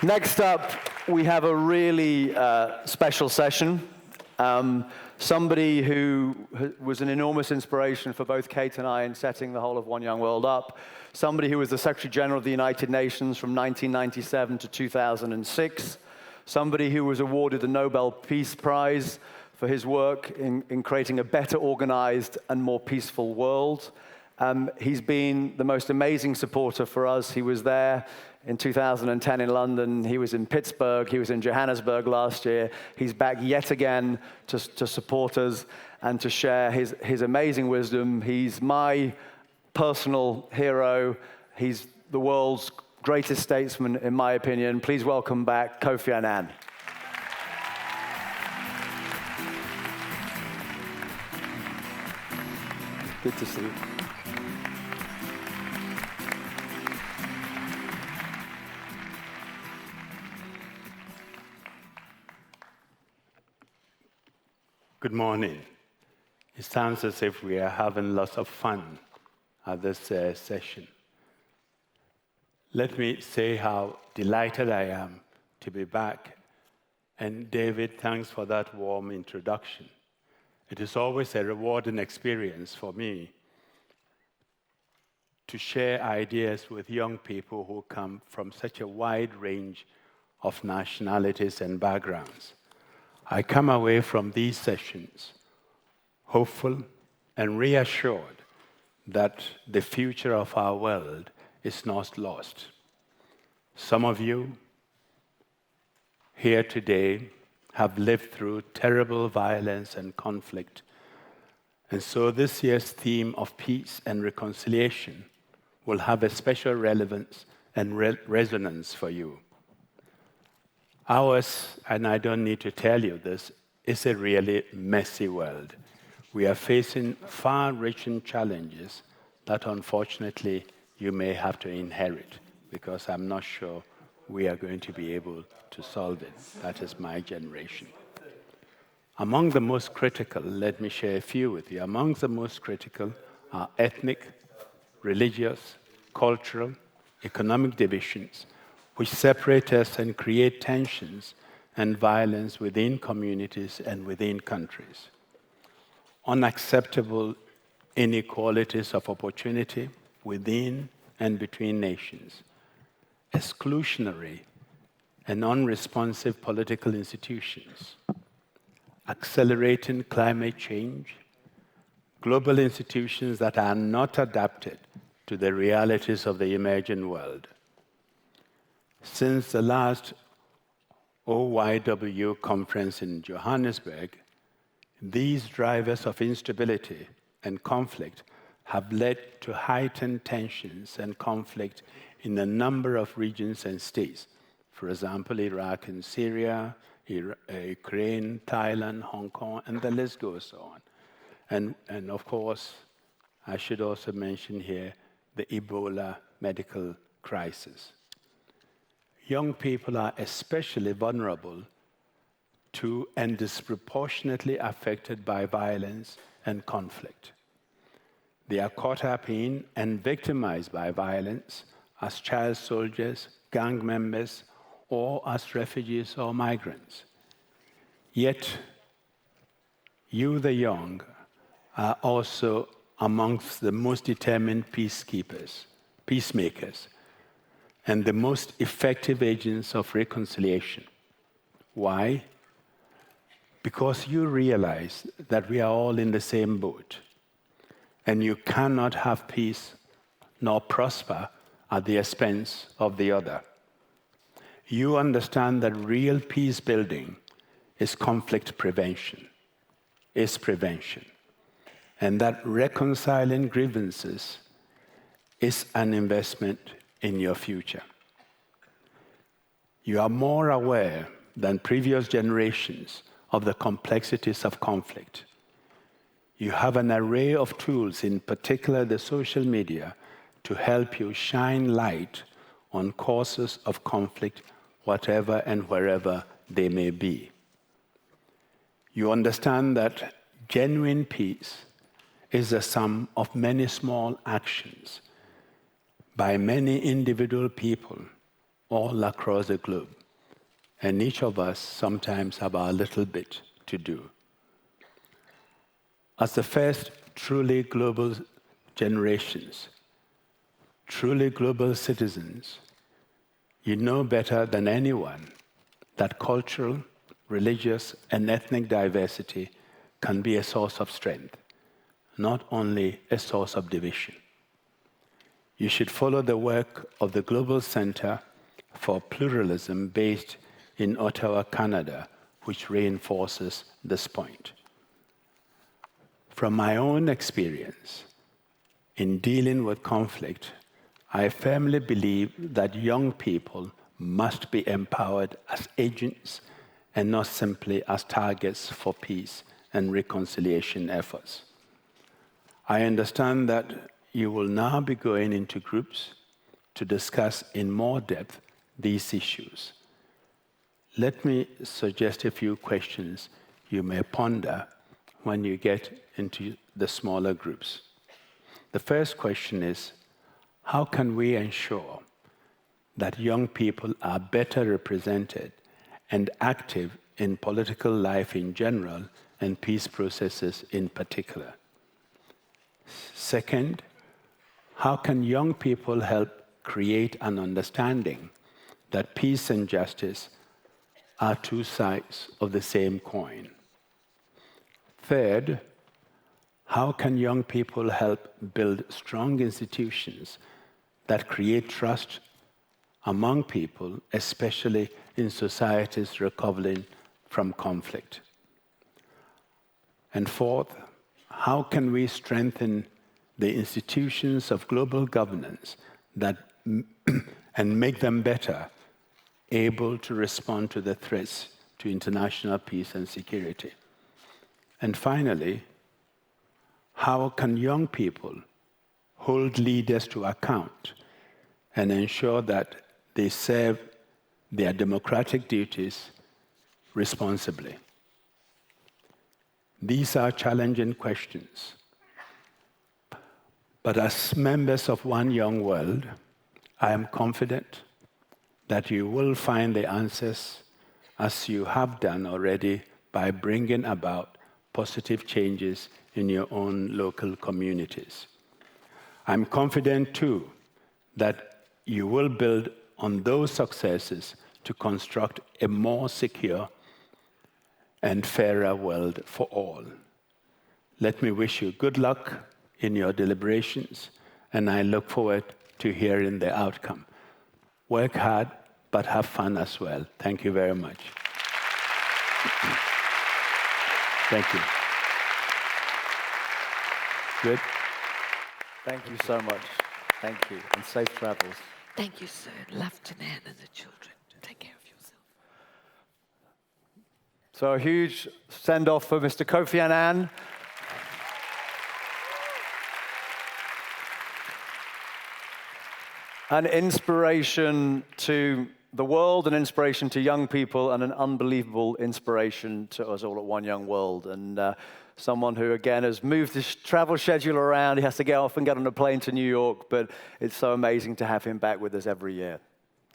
Next up, we have a really special session. Somebody who was an enormous inspiration for both Kate and I in setting the whole of One Young World up. Somebody who was the Secretary General of the United Nations from 1997 to 2006. Somebody who was awarded the Nobel Peace Prize for his work in creating a better organized and more peaceful world. He's been the most amazing supporter for us. He was there in 2010 in London. He was in Pittsburgh. He was in Johannesburg last year. He's back yet again to support us and to share his amazing wisdom. He's my personal hero. He's the world's greatest statesman, in my opinion. Please welcome back Kofi Annan. Good to see you. Good morning. It sounds as if we are having lots of fun at this session. Let me say how delighted I am to be back. And David, thanks for that warm introduction. It is always a rewarding experience for me to share ideas with young people who come from such a wide range of nationalities and backgrounds. I come away from these sessions hopeful and reassured that the future of our world is not lost. Some of you here today have lived through terrible violence and conflict, and so this year's theme of peace and reconciliation will have a special relevance and resonance for you. Ours, and I don't need to tell you this, is a really messy world. We are facing far-reaching challenges that unfortunately you may have to inherit, because I'm not sure we are going to be able to solve it. That is my generation. Among the most critical, let me share a few with you. Among the most critical are ethnic, religious, cultural, economic divisions, which separate us and create tensions and violence within communities and within countries. Unacceptable inequalities of opportunity within and between nations. Exclusionary and unresponsive political institutions. Accelerating climate change. Global institutions that are not adapted to the realities of the emerging world. Since the last OYW conference in Johannesburg, these drivers of instability and conflict have led to heightened tensions and conflict in a number of regions and states. For example, Iraq and Syria, Ukraine, Thailand, Hong Kong, and the list goes on. And of course, I should also mention here the Ebola medical crisis. Young people are especially vulnerable to and disproportionately affected by violence and conflict. They are caught up in and victimized by violence as child soldiers, gang members, or as refugees or migrants. Yet, you, the young, are also amongst the most determined peacemakers, and the most effective agents of reconciliation. Why? Because you realize that we are all in the same boat, and you cannot have peace nor prosper at the expense of the other. You understand that real peace building is conflict prevention, and that reconciling grievances is an investment in your future. You are more aware than previous generations of the complexities of conflict. You have an array of tools, in particular the social media, to help you shine light on causes of conflict, whatever and wherever they may be. You understand that genuine peace is the sum of many small actions by many individual people all across the globe, and each of us sometimes have our little bit to do. As the first truly global generations, truly global citizens, you know better than anyone that cultural, religious, and ethnic diversity can be a source of strength, not only a source of division. You should follow the work of the Global Center for Pluralism based in Ottawa, Canada, which reinforces this point. From my own experience in dealing with conflict, I firmly believe that young people must be empowered as agents and not simply as targets for peace and reconciliation efforts. I understand that you will now be going into groups to discuss in more depth these issues. Let me suggest a few questions you may ponder when you get into the smaller groups. The first question is, how can we ensure that young people are better represented and active in political life in general and peace processes in particular? Second, how can young people help create an understanding that peace and justice are two sides of the same coin? Third, how can young people help build strong institutions that create trust among people, especially in societies recovering from conflict? And fourth, how can we strengthen the institutions of global governance and make them better able to respond to the threats to international peace and security? And finally, how can young people hold leaders to account and ensure that they serve their democratic duties responsibly? These are challenging questions. But as members of One Young World, I am confident that you will find the answers as you have done already by bringing about positive changes in your own local communities. I'm confident, too, that you will build on those successes to construct a more secure and fairer world for all. Let me wish you good luck in your deliberations, and I look forward to hearing the outcome. Work hard, but have fun as well. Thank you very much. Thank you. Good. Thank you so much. Thank you, and safe travels. Thank you, sir. Love to Nan and the children. Take care of yourself. So a huge send-off for Mr. Kofi Annan. An inspiration to the world, an inspiration to young people, and an unbelievable inspiration to us all at One Young World. And someone who, again, has moved his travel schedule around. He has to get off and get on a plane to New York, but it's so amazing to have him back with us every year.